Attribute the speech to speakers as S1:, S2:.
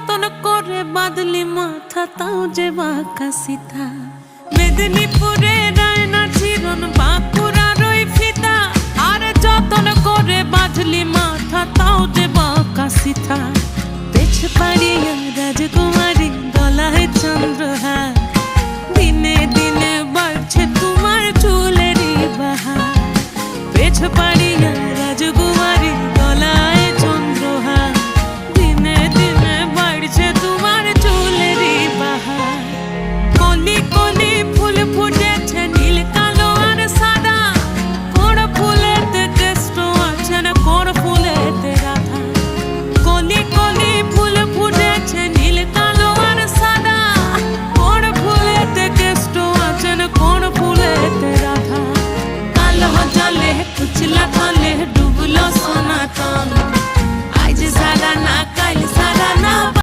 S1: যতন করে বাঁধলি মাথা তাও যে বাঁকা সিথা। মেদিনীপুরে রায়না চিরন বাঁকুড়ার ওই ফিতা, আর যতন করে বাঁধলি মাথা তাও যে বাঁকা সিথা। পেছ পাড়ি